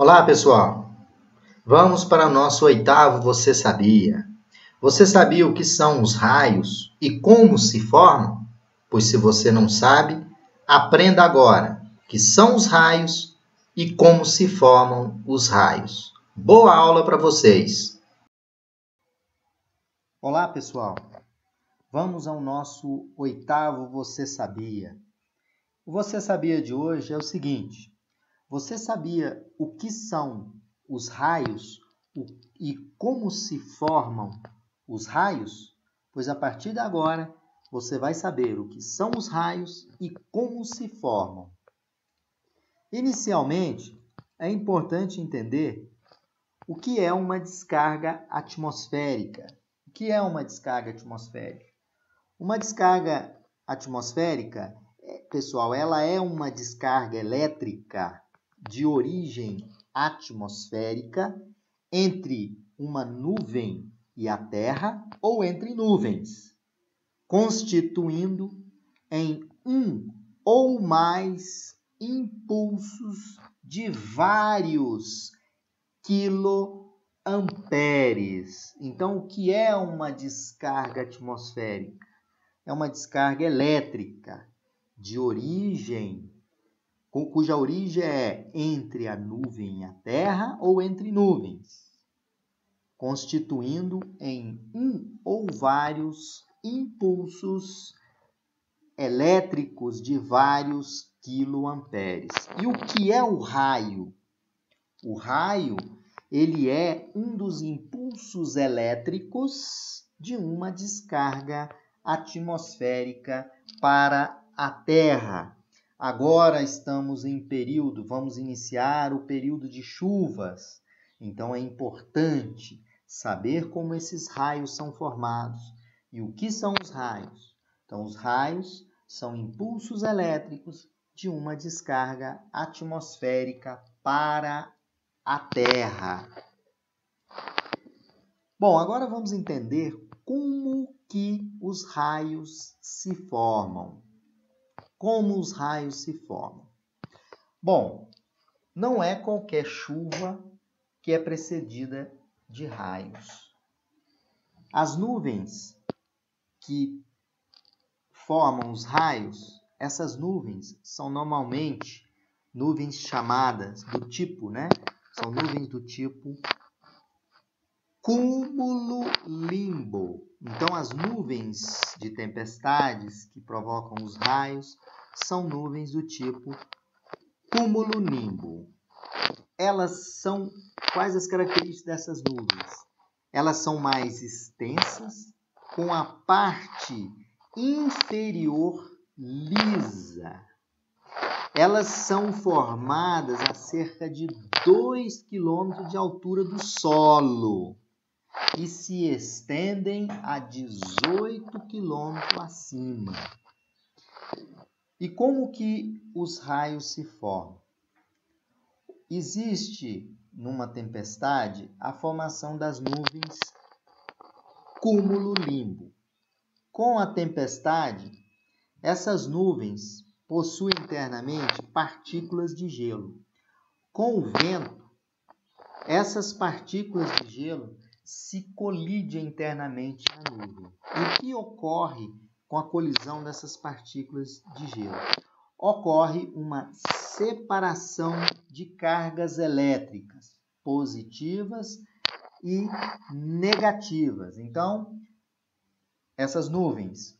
Olá, pessoal! Vamos para o nosso oitavo Você Sabia? Você sabia o que são os raios e como se formam? Pois se você não sabe, aprenda agora o que são os raios e como se formam os raios. Boa aula para vocês! Olá, pessoal! Vamos ao nosso oitavo Você Sabia? O Você Sabia de hoje é o seguinte: você sabia o que são os raios e como se formam os raios? Pois a partir de agora você vai saber o que são os raios e como se formam. Inicialmente, é importante entender o que é uma descarga atmosférica. O que é uma descarga atmosférica? Uma descarga atmosférica, pessoal, ela é uma descarga elétrica de origem atmosférica entre uma nuvem e a Terra ou entre nuvens, constituindo em um ou mais impulsos de vários quiloamperes. Então, o que é uma descarga atmosférica? É uma descarga elétrica de origem, cuja origem é entre a nuvem e a Terra ou entre nuvens, constituindo em um ou vários impulsos elétricos de vários quiloamperes. E o que é o raio? O raio, ele é um dos impulsos elétricos de uma descarga atmosférica para a Terra. Agora estamos em período, vamos iniciar o período de chuvas. Então é importante saber como esses raios são formados. E o que são os raios? Então, os raios são impulsos elétricos de uma descarga atmosférica para a Terra. Bom, agora vamos entender como que os raios se formam. Como os raios se formam? Bom, não é qualquer chuva que é precedida de raios. As nuvens que formam os raios, essas nuvens são normalmente nuvens chamadas do tipo, São nuvens do tipo cumulonimbus. Então, as nuvens de tempestades que provocam os raios são nuvens do tipo cumulonimbus. Quais as características dessas nuvens? Elas são mais extensas, com a parte inferior lisa. Elas são formadas a cerca de 2 km de altura do solo e se estendem a 18 km acima. E como que os raios se formam? Existe numa tempestade a formação das nuvens cumulonimbus. Com a tempestade, essas nuvens possuem internamente partículas de gelo. Com o vento, essas partículas de gelo se colidem internamente na nuvem. O que ocorre com a colisão dessas partículas de gelo? Ocorre uma separação de cargas elétricas positivas e negativas. Então, essas nuvens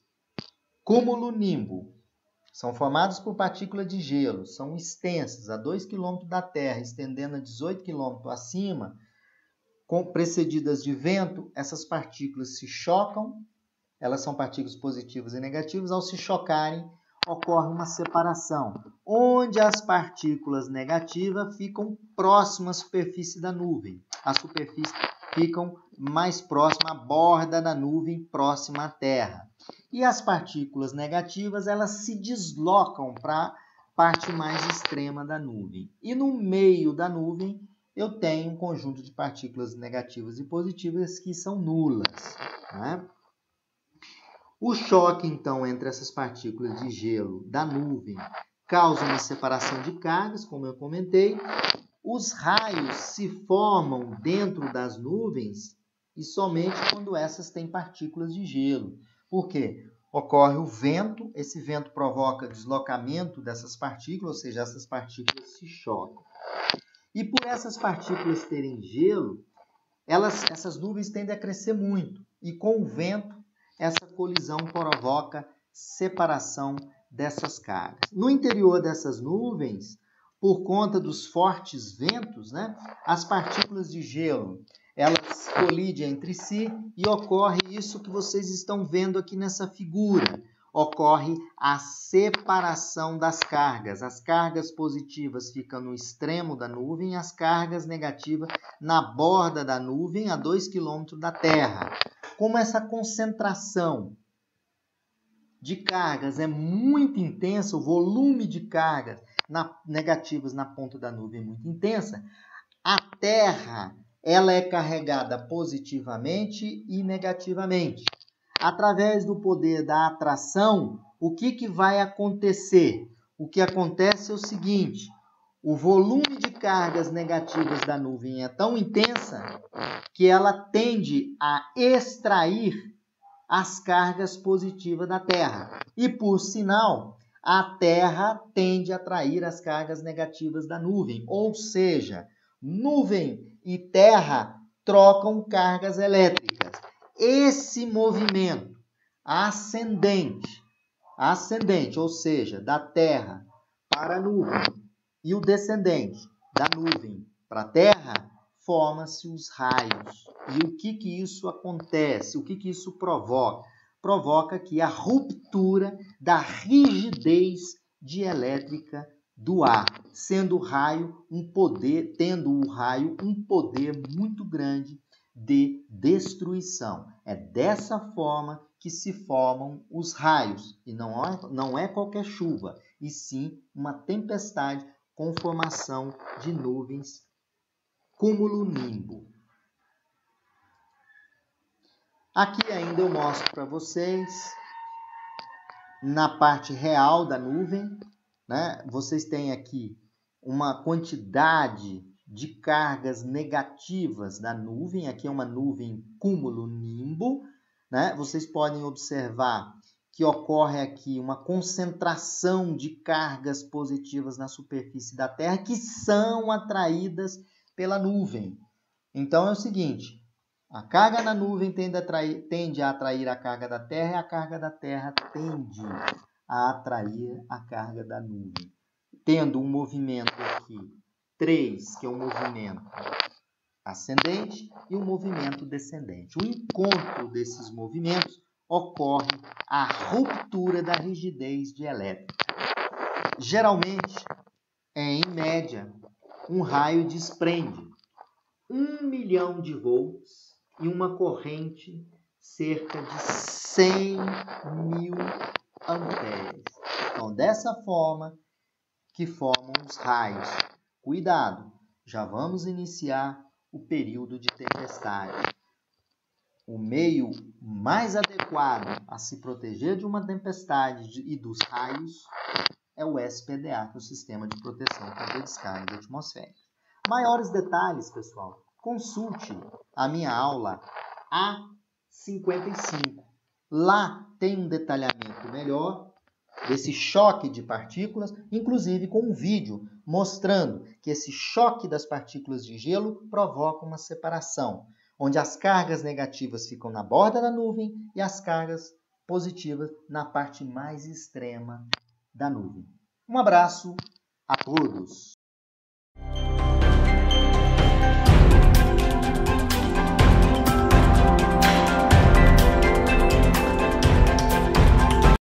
cumulonimbus são formadas por partículas de gelo, são extensas a 2 km da Terra, estendendo a 18 km acima, precedidas de vento. Essas partículas se chocam, elas são partículas positivas e negativas. Ao se chocarem, ocorre uma separação, onde as partículas negativas ficam próximas à superfície da nuvem. As superfícies ficam mais próximas à borda da nuvem, próxima à Terra. E as partículas negativas, elas se deslocam para a parte mais extrema da nuvem. E no meio da nuvem, eu tenho um conjunto de partículas negativas e positivas que são nulas, O choque, então, entre essas partículas de gelo da nuvem causa uma separação de cargas, como eu comentei, os raios se formam dentro das nuvens e somente quando essas têm partículas de gelo. Por quê? Ocorre o vento, esse vento provoca deslocamento dessas partículas, ou seja, essas partículas se chocam. E por essas partículas terem gelo, essas nuvens tendem a crescer muito. E com o vento, essa colisão provoca separação dessas cargas. No interior dessas nuvens, por conta dos fortes ventos, as partículas de gelo, elas colidem entre si e ocorre isso que vocês estão vendo aqui nessa figura. Ocorre a separação das cargas. As cargas positivas ficam no extremo da nuvem e as cargas negativas na borda da nuvem, a 2 km da Terra. Como essa concentração de cargas é muito intensa, o volume de cargas negativas na ponta da nuvem é muito intensa, a Terra ela é carregada positivamente e negativamente. Através do poder da atração, o que vai acontecer? O que acontece é o seguinte, o volume de cargas negativas da nuvem é tão intensa que ela tende a extrair as cargas positivas da Terra. E, por sinal, a Terra tende a atrair as cargas negativas da nuvem. Ou seja, nuvem e Terra trocam cargas elétricas. Esse movimento ascendente, ou seja, da Terra para a nuvem, e o descendente da nuvem para a Terra, forma-se os raios. E o que isso acontece? O que isso provoca? Provoca aqui a ruptura da rigidez dielétrica do ar, tendo o raio um poder muito grande de destruição. É dessa forma que se formam os raios, e não é qualquer chuva, e sim uma tempestade com formação de nuvens cúmulo-nimbo. Aqui ainda eu mostro para vocês, na parte real da nuvem, vocês têm aqui uma quantidade de cargas negativas da nuvem. Aqui é uma nuvem cúmulo-nimbo. Vocês podem observar que ocorre aqui uma concentração de cargas positivas na superfície da Terra que são atraídas pela nuvem. Então é o seguinte, a carga na nuvem tende a atrair a carga da Terra e a carga da Terra tende a atrair a carga da nuvem. Tendo um movimento aqui, 3, que é um movimento ascendente, e um movimento descendente. O encontro desses movimentos ocorre a ruptura da rigidez dielétrica. Geralmente, em média, um raio desprende 1 milhão de volts e uma corrente cerca de 100 mil amperes. Então, dessa forma que formam os raios. Cuidado, já vamos iniciar o período de tempestade. O meio mais adequado a se proteger de uma tempestade e dos raios é o SPDA, que é o Sistema de Proteção contra Descargas Atmosféricas. Maiores detalhes, pessoal, consulte a minha aula A55. Lá tem um detalhamento melhor desse choque de partículas, inclusive com um vídeo mostrando que esse choque das partículas de gelo provoca uma separação, onde as cargas negativas ficam na borda da nuvem e as cargas positivas na parte mais extrema da nuvem. Um abraço a todos!